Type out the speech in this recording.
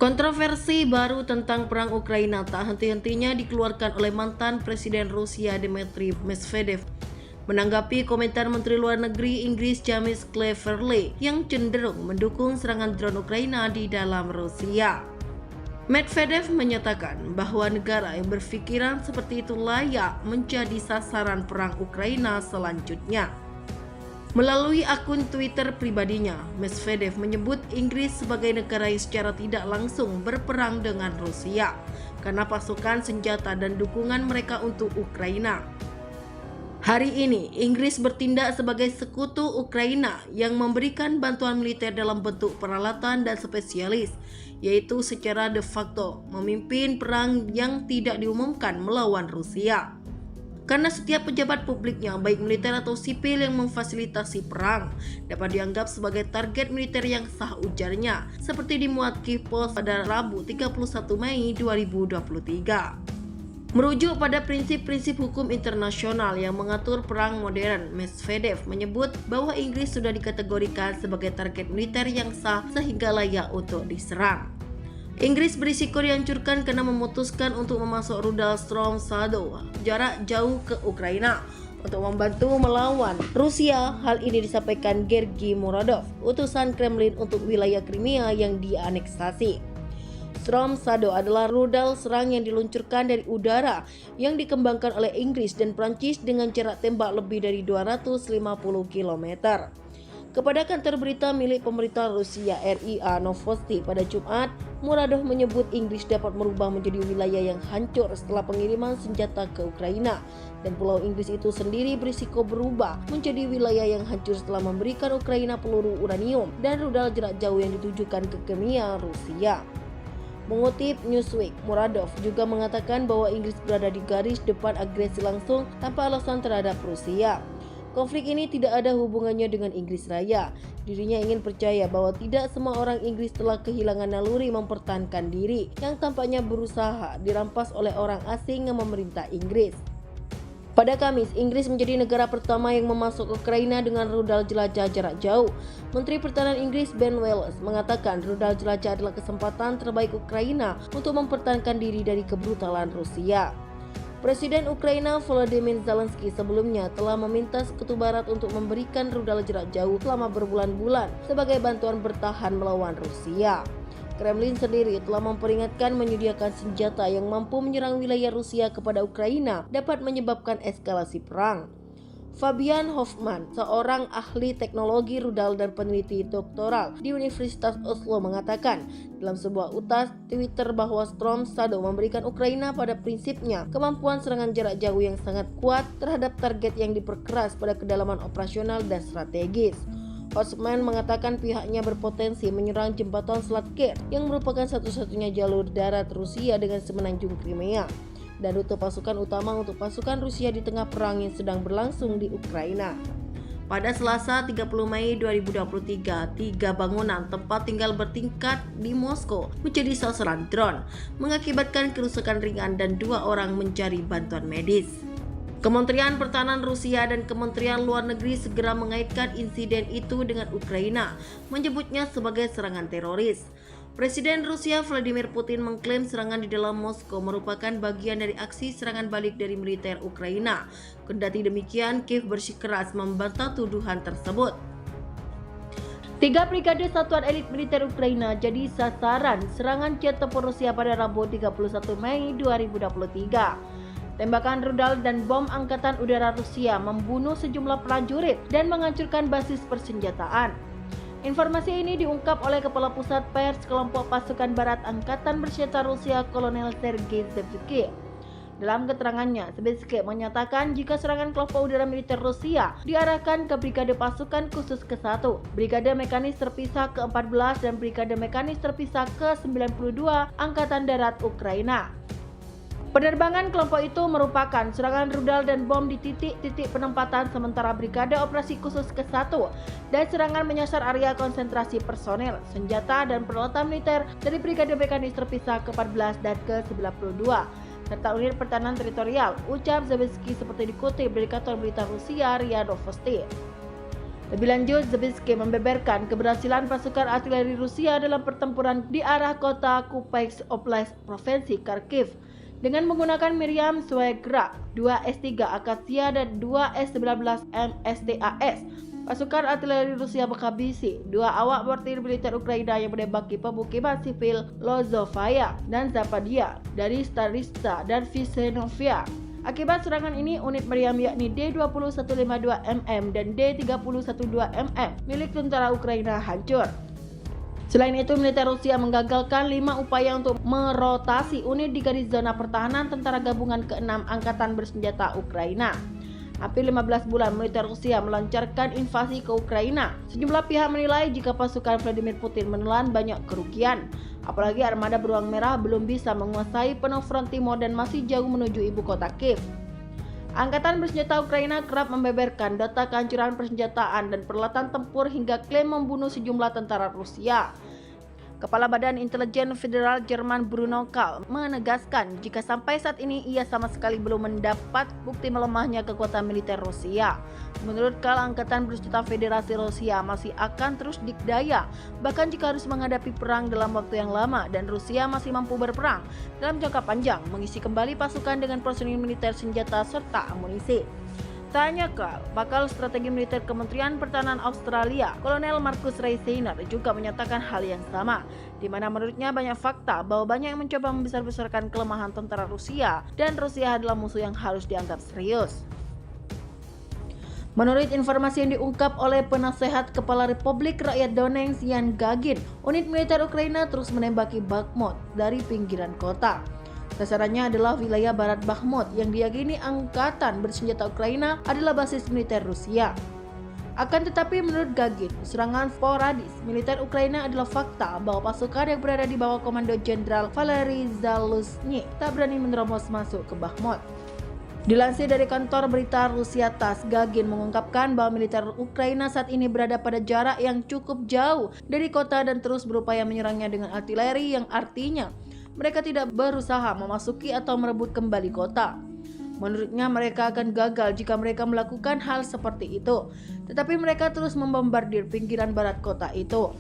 Kontroversi baru tentang perang Ukraina tak henti-hentinya dikeluarkan oleh mantan Presiden Rusia Dmitry Medvedev. Menanggapi komentar Menteri Luar Negeri Inggris James Cleverly yang cenderung mendukung serangan drone Ukraina di dalam Rusia. Medvedev menyatakan bahwa negara yang berpikiran seperti itu layak menjadi sasaran perang Ukraina selanjutnya. Melalui akun Twitter pribadinya, Medvedev menyebut Inggris sebagai negara yang secara tidak langsung berperang dengan Rusia karena pasukan senjata dan dukungan mereka untuk Ukraina. Hari ini, Inggris bertindak sebagai sekutu Ukraina yang memberikan bantuan militer dalam bentuk peralatan dan spesialis, yaitu secara de facto memimpin perang yang tidak diumumkan melawan Rusia. Karena setiap pejabat publiknya, baik militer atau sipil yang memfasilitasi perang, dapat dianggap sebagai target militer yang sah, ujarnya, seperti dimuat Kyiv Post pada Rabu 31 Mei 2023. Merujuk pada prinsip-prinsip hukum internasional yang mengatur perang modern, Medvedev menyebut bahwa Inggris sudah dikategorikan sebagai target militer yang sah sehingga layak untuk diserang. Inggris berisiko dihancurkan karena memutuskan untuk memasuk rudal Storm Shadow jarak jauh ke Ukraina untuk membantu melawan Rusia. Hal ini disampaikan Georgy Muradov, utusan Kremlin untuk wilayah Crimea yang dianeksasi. Storm Shadow adalah rudal serang yang diluncurkan dari udara yang dikembangkan oleh Inggris dan Prancis dengan jarak tembak lebih dari 250 km. Kepada kantor berita milik pemerintah Rusia RIA Novosti pada Jumat, Muradov menyebut Inggris dapat merubah menjadi wilayah yang hancur setelah pengiriman senjata ke Ukraina, dan Pulau Inggris itu sendiri berisiko berubah menjadi wilayah yang hancur setelah memberikan Ukraina peluru uranium dan rudal jarak jauh yang ditujukan ke Crimea, Rusia. Mengutip Newsweek, Muradov juga mengatakan bahwa Inggris berada di garis depan agresi langsung tanpa alasan terhadap Rusia. Konflik ini tidak ada hubungannya dengan Inggris Raya. Dirinya ingin percaya bahwa tidak semua orang Inggris telah kehilangan naluri mempertahankan diri yang tampaknya berusaha dirampas oleh orang asing yang memerintah Inggris. Pada Kamis, Inggris menjadi negara pertama yang memasuk Ukraina dengan rudal jelajah jarak jauh. Menteri Pertahanan Inggris Ben Wallace mengatakan rudal jelajah adalah kesempatan terbaik Ukraina untuk mempertahankan diri dari kebrutalan Rusia. Presiden Ukraina Volodymyr Zelensky sebelumnya telah meminta Sekutu Barat untuk memberikan rudal jarak jauh selama berbulan-bulan sebagai bantuan bertahan melawan Rusia. Kremlin sendiri telah memperingatkan menyediakan senjata yang mampu menyerang wilayah Rusia kepada Ukraina dapat menyebabkan eskalasi perang. Fabian Hoffman, seorang ahli teknologi rudal dan peneliti doktoral di Universitas Oslo, mengatakan dalam sebuah utas Twitter bahwa Storm Shadow memberikan Ukraina pada prinsipnya kemampuan serangan jarak jauh yang sangat kuat terhadap target yang diperkeras pada kedalaman operasional dan strategis. Hoffman mengatakan pihaknya berpotensi menyerang jembatan Selat Kerch yang merupakan satu-satunya jalur darat Rusia dengan semenanjung Crimea dan rute pasukan utama untuk pasukan Rusia di tengah perang yang sedang berlangsung di Ukraina. Pada Selasa 30 Mei 2023, 3 bangunan tempat tinggal bertingkat di Moskow menjadi sasaran drone, mengakibatkan kerusakan ringan dan 2 orang mencari bantuan medis. Kementerian Pertahanan Rusia dan Kementerian Luar Negeri segera mengaitkan insiden itu dengan Ukraina, menyebutnya sebagai serangan teroris. Presiden Rusia Vladimir Putin mengklaim serangan di dalam Moskow merupakan bagian dari aksi serangan balik dari militer Ukraina. Kendati demikian, Kiev bersikeras membantah tuduhan tersebut. 3 brigade satuan elit militer Ukraina jadi sasaran serangan jet tempur Rusia pada Rabu 31 Mei 2023. Tembakan rudal dan bom angkatan udara Rusia membunuh sejumlah prajurit dan menghancurkan basis persenjataan. Informasi ini diungkap oleh Kepala Pusat Pers Kelompok Pasukan Barat Angkatan Bersenjata Rusia Kolonel Sergei Zebsky. Dalam keterangannya, Zebsky menyatakan jika serangan kelompok udara militer Rusia diarahkan ke Brigade Pasukan Khusus ke-1, Brigade Mekanis Terpisah ke-14 dan Brigade Mekanis Terpisah ke-92 Angkatan Darat Ukraina. Penerbangan kelompok itu merupakan serangan rudal dan bom di titik-titik penempatan sementara Brigade Operasi Khusus ke-1 dan serangan menyasar area konsentrasi personel, senjata dan peralatan militer dari Brigade Mekanis Terpisah ke-14 dan ke-92 serta unit pertahanan teritorial, ucap Zebsky seperti dikutip dari kantor berita Rusia RIA Novosti. Lebih lanjut, Zabisky membeberkan keberhasilan pasukan artileri Rusia dalam pertempuran di arah kota Kupaysk Oblast Provinsi Kharkiv dengan menggunakan Miriam Shvegrak 2 S3 Akasia dan 2 S-19 MSTAS. Pasukan artileri Rusia menghabisi 2 awak mortir militer Ukraina yang menembaki pemukiman sipil Lozovaya dan Zapadia dari Starista dan Vysenovia. Akibat serangan ini, unit meriam yakni D-2152mm dan D-3012mm milik tentara Ukraina hancur. Selain itu, militer Rusia menggagalkan 5 upaya untuk merotasi unit di garis zona pertahanan tentara gabungan ke-6 Angkatan Bersenjata Ukraina. Hampir 15 bulan militer Rusia melancarkan invasi ke Ukraina. Sejumlah pihak menilai jika pasukan Vladimir Putin menelan banyak kerugian. Apalagi armada beruang merah belum bisa menguasai penuh front timur dan masih jauh menuju ibu kota Kiev. Angkatan Bersenjata Ukraina kerap membeberkan data kehancuran persenjataan dan peralatan tempur hingga klaim membunuh sejumlah tentara Rusia. Kepala Badan Intelijen Federal Jerman Bruno Kahl menegaskan jika sampai saat ini ia sama sekali belum mendapat bukti melemahnya kekuatan militer Rusia. Menurut Kahl, Angkatan Bersenjata Federasi Rusia masih akan terus dikdaya, bahkan jika harus menghadapi perang dalam waktu yang lama, dan Rusia masih mampu berperang dalam jangka panjang, mengisi kembali pasukan dengan personil militer, senjata, serta amunisi. Tak hanya Kahl, bakal strategi militer Kementerian Pertahanan Australia, Kolonel Marcus Reyseiner juga menyatakan hal yang sama, di mana menurutnya banyak fakta bahwa banyak yang mencoba membesar-besarkan kelemahan tentara Rusia dan Rusia adalah musuh yang harus dianggap serius. Menurut informasi yang diungkap oleh penasehat Kepala Republik Rakyat Donetsk Yan Gagin, unit militer Ukraina terus menembaki Bakhmut dari pinggiran kota. Sasarannya adalah wilayah barat Bakhmut yang diyakini Angkatan Bersenjata Ukraina adalah basis militer Rusia. Akan tetapi menurut Gagin, serangan sporadis militer Ukraina adalah fakta bahwa pasukan yang berada di bawah komando Jenderal Valery Zaluzhny tak berani menerobos masuk ke Bakhmut. Dilansir dari kantor berita Rusia TASS, Gagin mengungkapkan bahwa militer Ukraina saat ini berada pada jarak yang cukup jauh dari kota dan terus berupaya menyerangnya dengan artileri, yang artinya mereka tidak berusaha memasuki atau merebut kembali kota. Menurutnya mereka akan gagal jika mereka melakukan hal seperti itu, tetapi mereka terus membombardir pinggiran barat kota itu.